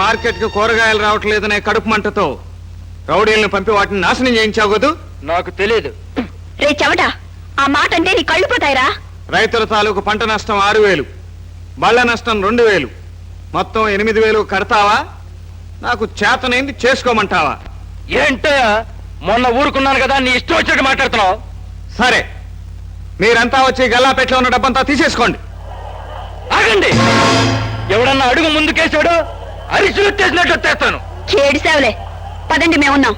Market కి కూరగాయలు రావట్లేదనే కడుపు మంటతో రౌడీలను పంపి వాటిని నాశనం చేయించావు కదూ? నాకు తెలియదు. రే చెవట, ఆ మాట అంటే నీ కళ్ళు పోతాయిరా. రైతుల తాలూకు పంట నష్టం 6,000, బళ్ళ నష్టం 2,000, మొత్తం 8,000 కడతావా? నాకు చేతనైంది చేసుకోమంటావా? ఏంటో మొన్న ఊరుకున్నాను కదా, నీ ఇష్టం వచ్చినట్టు మాట్లాడుతున్నావు. సరే, మీరంతా వచ్చి గల్లాపెట్లో ఉన్న డబ్బంతా తీసేసుకోండి. ఆగండి, ఎవడన్నా అడుగు ముందుకేసాడు అరిసులు చేసినట్టు వచ్చేస్తాను. ఏడిసావులే, పదండి మేమున్నాం.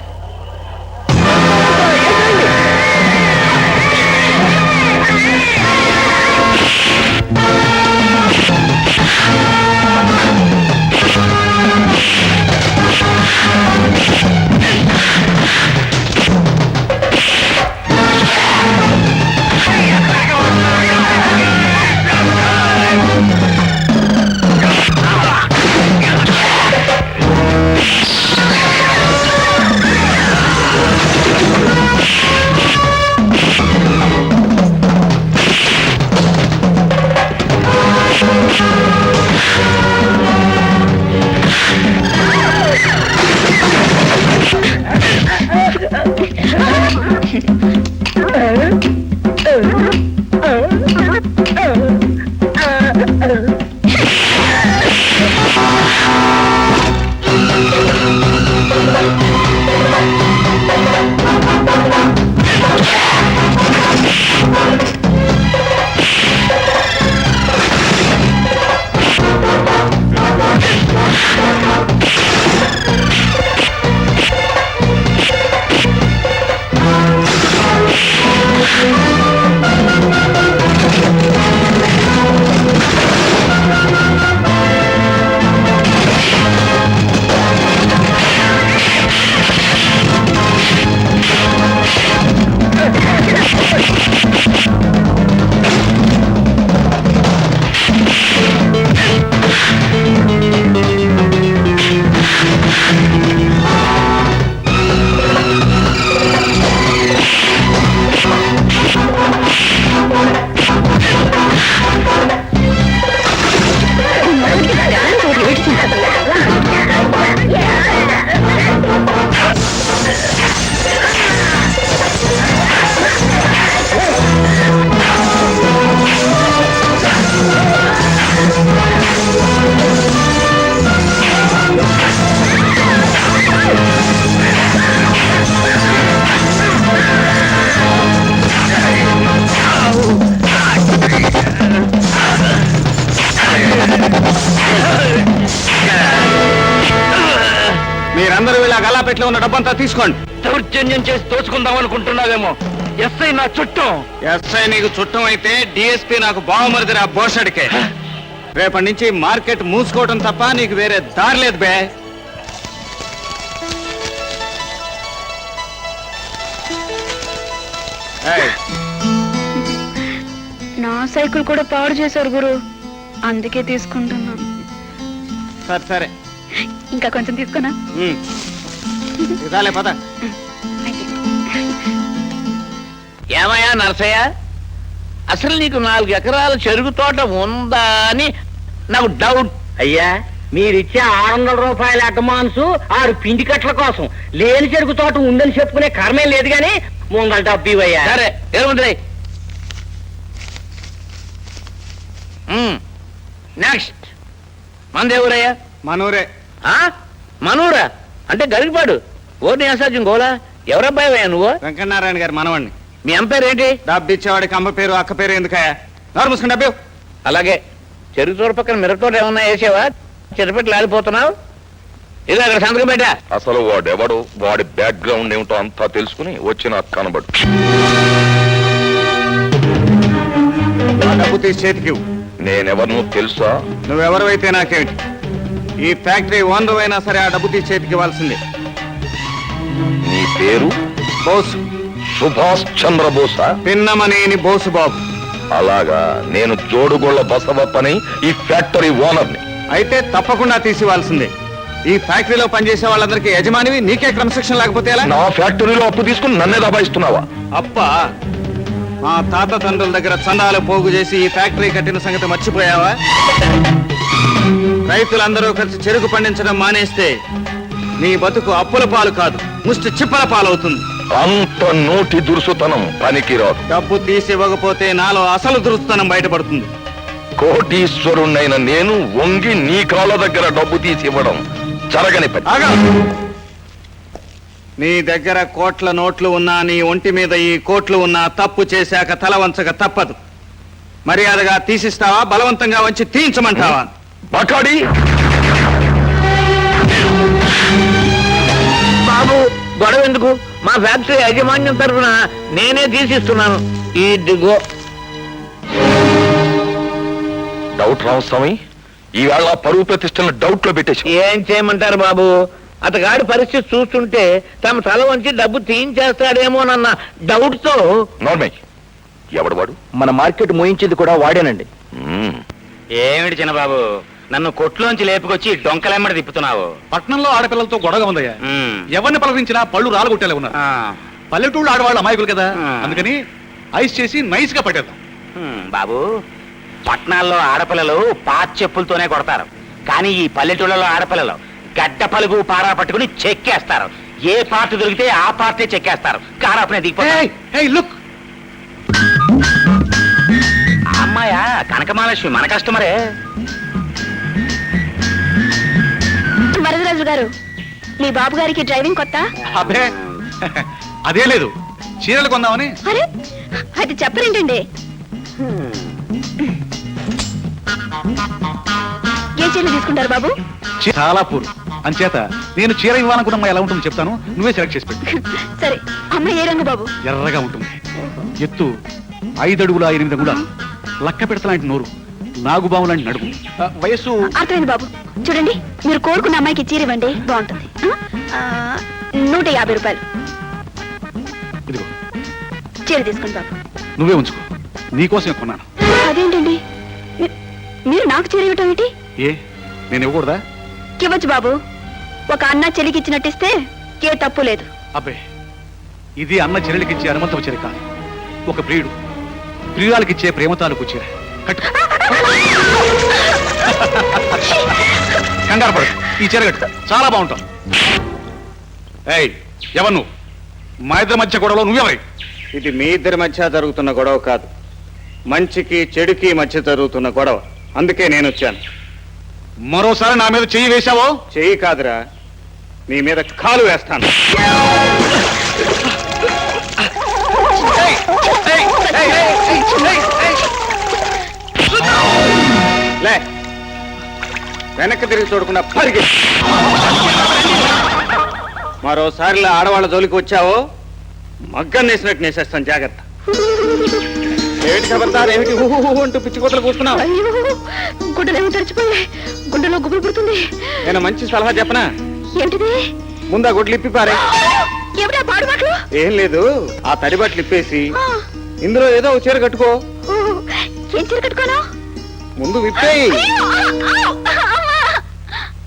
మీరందరూ ఇలా గల్లాపెట్లో ఉన్న డబ్బంతా తీసుకోండి. దౌర్జన్యం చేసి దోచుకుందాం అనుకుంటున్నావేమో. ఎస్ఐ నా చుట్టం. ఎస్ఐ నీకు చుట్టం అయితే డిఎస్పీ నాకు బావమరిది రా బోషడికే. రేపటి నుంచి మార్కెట్ మూసుకోవడం తప్ప నీకు వేరే దారి లేదు బే. నా సైకిల్ కూడా పాడు చేశారు గురు, అందుకే తీసుకుంటున్నాను. సరే సరే, ఇంకా కొంచెం తీసుకున్నా. ఇదాలే పద. ఏమయ్యా నరసయ్య, అసలు నీకు 4 ఎకరాల చెరుకు తోట ఉందా అని నాకు డౌట్. అయ్యా, మీరిచ్చే 600 రూపాయల అడ్వాన్స్ 6 పిండి కట్ల కోసం లేని చెరుకు తోట ఉందని చెప్పుకునే కర్మేం లేదు గాని ముందర డబ్బు ఇవ్వయ్యా. సరే ఏముంది. నెక్స్ట్ మంది ఎవరయ్యా? మనూరే. మనూరా అంటే గరికపాడు. ఓర్ని అసాధ్యం గోలా. ఎవరబ్బాయివయ్యా నువ్వు? వెంకటనారాయణ గారు మనవాణ్ణి. మీ అమ్మ పేరు ఏంటి? డబ్బు ఇచ్చేవాడికి అమ్మ పేరు అక్క పేరు ఎందుకయా? నోరు మూసుకుని డబ్బు. అలాగే చెరుకు తోట పక్కన మిరపతోట ఏమన్నా వేసావా? చెరుపెట్లు ఆడిపోతున్నావు. ఇదో అక్కడ సంతకం పెట్టా. అసలు వాడెవడు, వాడి బ్యాక్గ్రౌండ్ ఏమిటో అంతా తెలుసుకుని వచ్చి నాకు కనబడు. డబ్బు తీసి చేతికి. నేనెవరు తెలుసా? నువ్వెవరైతే నాకేమిటి? ఈ ఫ్యాక్టరీ ఓనర్ అయినా సరే ఆ డబ్బు తీసి చేతికి ఇవ్వాల్సిందే. నీ పేరు? బోసు. సుభాష్ చంద్రబోసా? పిన్నమనేని బోసు బాబు. అలాగా, నేను జోడుగోళ్ల బసవప్పని, ఈ ఫ్యాక్టరీ ఓనర్ని. అయితే తప్పకుండా తీసివ్వాల్సిందే. ఈ ఫ్యాక్టరీలో పనిచేసే వాళ్ళందరికీ యజమానివి, నీకే క్రమశిక్షణ లేకపోతే ఎలా? నా ఫ్యాక్టరీలో అప్పు తీసుకుని నన్నే దబాయిస్తున్నావా? అప్పా, మా తాత తండ్రుల దగ్గర చందాలు పోగు చేసి ఈ ఫ్యాక్టరీ కట్టిన సంగతి మర్చిపోయావా? రైతులందరూ కలిసి చెరుకు పండించడం మానేస్తే నీ బతుకు అప్పుల పాలు కాదు, ముష్టి చిప్పల పాలవుతుంది. అంత నోటి దురుసుతనం పనికిరాదు. డబ్బు తీసి ఇవ్వకపోతే నాలో అసలు దురుస్తనం బయటపడుతుంది. కోటీశ్వరుణ్ణైన నేను వంగి నీ కాళ్ళ దగ్గర డబ్బు తీసి ఇవ్వడం జరగని పని. ఆగా! నీ దగ్గర కోట్ల నోట్లు ఉన్నా, నీ ఒంటి మీద ఈ కోట్లు ఉన్నా, తప్పు చేశాక తల వంచక తప్పదు. మర్యాదగా తీసిస్తావా, బలవంతంగా వంచి తీయించమంటావా? బకాడి బాబు గొడవ ఎందుకు? మా ఫ్యాక్టరీ యాజమాన్యం తరఫున నేనే తీసిస్తున్నాను. ఇదిగో. డౌట్ రామస్వామి, ఈవేళ పరువు ప్రతిష్టలను డౌట్ లో పెట్టేసి. ఏం చేయమంటారు బాబు? అతగాడి పరిస్థితి చూస్తుంటే తమ తల వంచి డబ్బు తీయించేస్తాడేమోనన్న డౌట్ తో. నార్మల్ ఎవడు వాడు? మన మార్కెట్ మోయించింది కూడా వాడేనండి. మ్మ్. ఏమిటి చిన్నబాబు, నన్ను కొట్లోంచి లేపుకొచ్చి డొంకలెమ్మడి తిప్పుతున్నావు? పట్నంలో ఆడపిల్లలతో గొడవ ఉందయ్యా. మ్మ్. ఎవరిని పలకరించినా పళ్ళు రాలగొట్టేలా ఉన్నారు. ఆ, పల్లెటూళ్ళు ఆడవాళ్ళు అమాయకులు కదా, ఆ. అందుకని ఐస్ చేసి నైస్ గా పట్టేద్దాం. బాబు, పట్నాల్లో ఆడపిల్లలు పాత చెప్పులతోనే కొడతారు, కానీ ఈ పల్లెటూళ్ళలో ఆడపిల్లలు గడ్డ పలుగు పారా పట్టుకుని చెక్కేస్తారు. ఏ పార్ట్ దొరికితే ఆ పార్టీ చెక్కేస్తారు. కారాపనే దిగిపోతారు. లుక్, అమ్మాయా కనకమహాలక్ష్మి, మన కస్టమరే. వరదరాజు గారు, మీ బాబు గారికి డ్రైవింగ్ కొత్త? అబ్బే అదే లేదు, చీరలు కొందామని. అరే, అది చెప్పరేంటండి? ఏ చీరలు తీసుకుంటారు బాబు? చాలా పూర్ అంచేత నేను చీర ఇవ్వాలనుకున్న అమ్మాయి ఎలా ఉంటుందో చెప్తాను, నువ్వే సెలెక్ట్ చేసి పెట్టు. సరే, అమ్మాయి ఏ రంగు బాబు? ఎర్రగా ఉంటుంది, ఎత్తు 5 అడుగుల 8 అంగుళాలు, లక్క పెడతలాంటి నోరు, నాగుబాము లాంటి నడుము, వయస్సు. అర్థమైంది బాబు. చూడండి, మీరు కోరుకున్న అమ్మాయికి చీర ఇవ్వండి, బాగుంటుంది. 150 రూపాయలు. ఇదిగో చీర తీసుకోండి బాబు. నువ్వే ఉంచుకో, నీకోసమే కొన్నాను. అదేంటండి, మీరు నాకు చీర ఇవ్వటం ఏంటి? ఏ నేను ఇవ్వకూడదా? ఇవ్వచ్చు బాబు. ఒక అన్న చెల్లికి ఇచ్చినట్టిస్తే ఏ తప్పు లేదు. అబ్బే, ఇది అన్న చెల్లెలికిచ్చే అనుమంతం చీర కాదు, ఒక ప్రియుడు ప్రియురాలకిచ్చే ప్రేమ తాలూకు చీర. కట్టు, కంగారు పడు, ఈ చీర కట్టు, చాలా బాగుంటాం. ఏయ్, ఎవరు నువ్వు? మా ఇద్దరి మధ్య గొడవలో నువ్వెవరి? ఇది మీ ఇద్దరి మధ్య జరుగుతున్న గొడవ కాదు, మంచికి చెడుకి మధ్య జరుగుతున్న గొడవ. అందుకే నేను వచ్చాను. మరోసారి నా మీద చెయ్యి వేశావో? చెయ్యి కాదురా, నీ మీద కాలు వేస్తాను. లే, వెనక్కి తిరిగి చూడకుండా పరిగి. మరోసారిలా ఆడవాళ్ళ జోలికి వచ్చావో మగ్గం నేసినట్టు నేసేస్తాను, జాగ్రత్త. ఏమిటి ఖబర్దార్, ఏమిటి ఊహూ అంటూ పిచ్చి కోతలు కూస్తున్నావు? అయ్యో, గుడ్డలేమో తెరిచిపోయి గుండెలో గుబులు పుడుతుంది. నేను మంచి సలహా చెప్పనా? ఏమిటిది? ముందా గుడ్లు ఇప్పి పారే. ఏమిటా పాడు మాటలు? ఏం లేదు, ఆ తడి బట్టలు ఇప్పేసి ఇందులో ఏదో ఒక చీర కట్టుకో. ఏం చీర కట్టుకోను? ముందు విప్పేయి. అయ్యో, ఆ, ఆ.